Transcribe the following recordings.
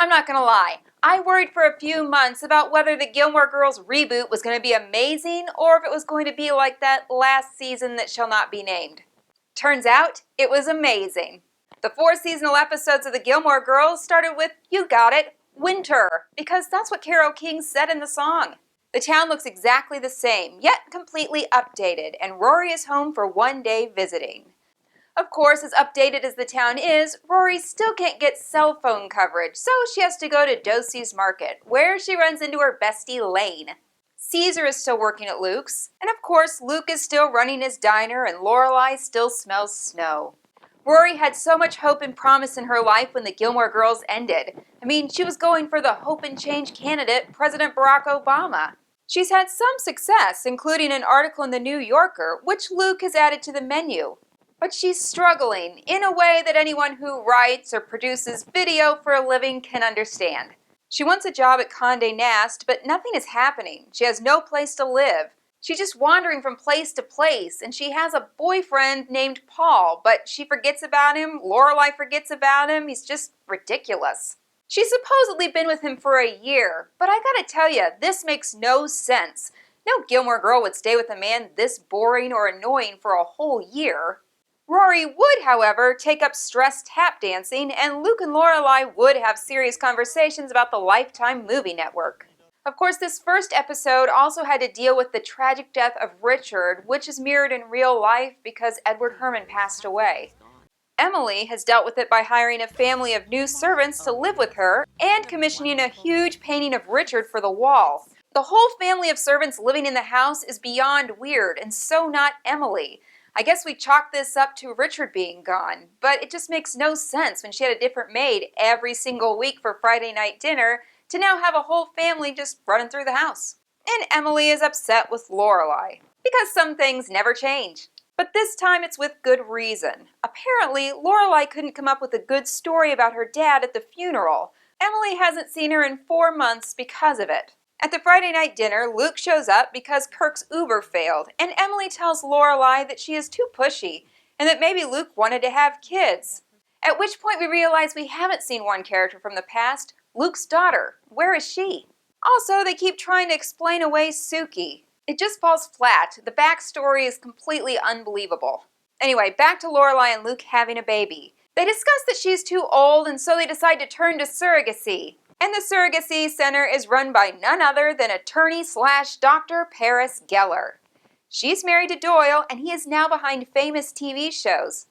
I'm not gonna lie, I worried for a few months about whether the Gilmore Girls reboot was going to be amazing or if it was going to be like that last season that shall not be named. Turns out, it was amazing. The 4 seasonal episodes of the Gilmore Girls started with, you got it, winter, because that's what Carole King said in the song. The town looks exactly the same, yet completely updated, and Rory is home for one day visiting. Of course, as updated as the town is, Rory still can't get cell phone coverage, so she has to go to Dosey's Market, where she runs into her bestie Lane. Caesar is still working at Luke's, and of course Luke is still running his diner and Lorelai still smells snow. Rory had so much hope and promise in her life when the Gilmore Girls ended. I mean, she was going for the hope and change candidate, President Barack Obama. She's had some success, including an article in the New Yorker, which Luke has added to the menu. But she's struggling in a way that anyone who writes or produces video for a living can understand. She wants a job at Condé Nast, but nothing is happening. She has no place to live. She's just wandering from place to place, and she has a boyfriend named Paul, but she forgets about him, Lorelai forgets about him, he's just ridiculous. She's supposedly been with him for a year, but I gotta tell you, this makes no sense. No Gilmore Girl would stay with a man this boring or annoying for a whole year. Rory would, however, take up stress tap dancing, and Luke and Lorelai would have serious conversations about the Lifetime movie network. Of course, this first episode also had to deal with the tragic death of Richard, which is mirrored in real life because Edward Herrmann passed away. Emily has dealt with it by hiring a family of new servants to live with her and commissioning a huge painting of Richard for the wall. The whole family of servants living in the house is beyond weird, and so not Emily. I guess we chalk this up to Richard being gone, but it just makes no sense when she had a different maid every single week for Friday night dinner to now have a whole family just running through the house. And Emily is upset with Lorelai, because some things never change. But this time it's with good reason. Apparently, Lorelai couldn't come up with a good story about her dad at the funeral. Emily hasn't seen her in 4 months because of it. At the Friday night dinner, Luke shows up because Kirk's Uber failed, and Emily tells Lorelai that she is too pushy, and that maybe Luke wanted to have kids. At which point we realize we haven't seen one character from the past, Luke's daughter. Where is she? Also, they keep trying to explain away Suki. It just falls flat. The backstory is completely unbelievable. Anyway, back to Lorelai and Luke having a baby. They discuss that she's too old, and so they decide to turn to surrogacy. And the surrogacy center is run by none other than attorney/Dr. Paris Geller. She's married to Doyle, and he is now behind famous TV shows.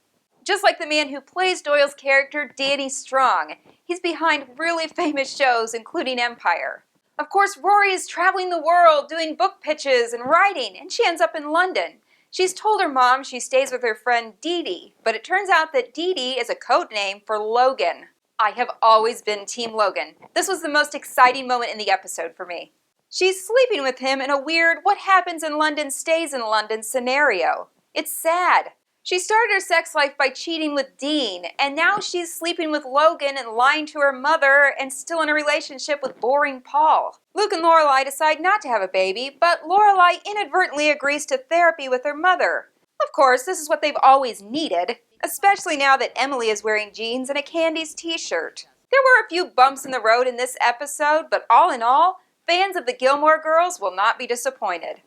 Just like the man who plays Doyle's character, Danny Strong. He's behind really famous shows, including Empire. Of course, Rory is traveling the world, doing book pitches and writing, and she ends up in London. She's told her mom she stays with her friend Dee Dee, but it turns out that Dee Dee is a code name for Logan. I have always been Team Logan. This was the most exciting moment in the episode for me. She's sleeping with him in a weird what happens in London stays in London scenario. It's sad. She started her sex life by cheating with Dean, and now she's sleeping with Logan and lying to her mother and still in a relationship with boring Paul. Luke and Lorelai decide not to have a baby, but Lorelai inadvertently agrees to therapy with her mother. Of course, this is what they've always needed, especially now that Emily is wearing jeans and a Candies t-shirt. There were a few bumps in the road in this episode, but all in all, fans of the Gilmore Girls will not be disappointed.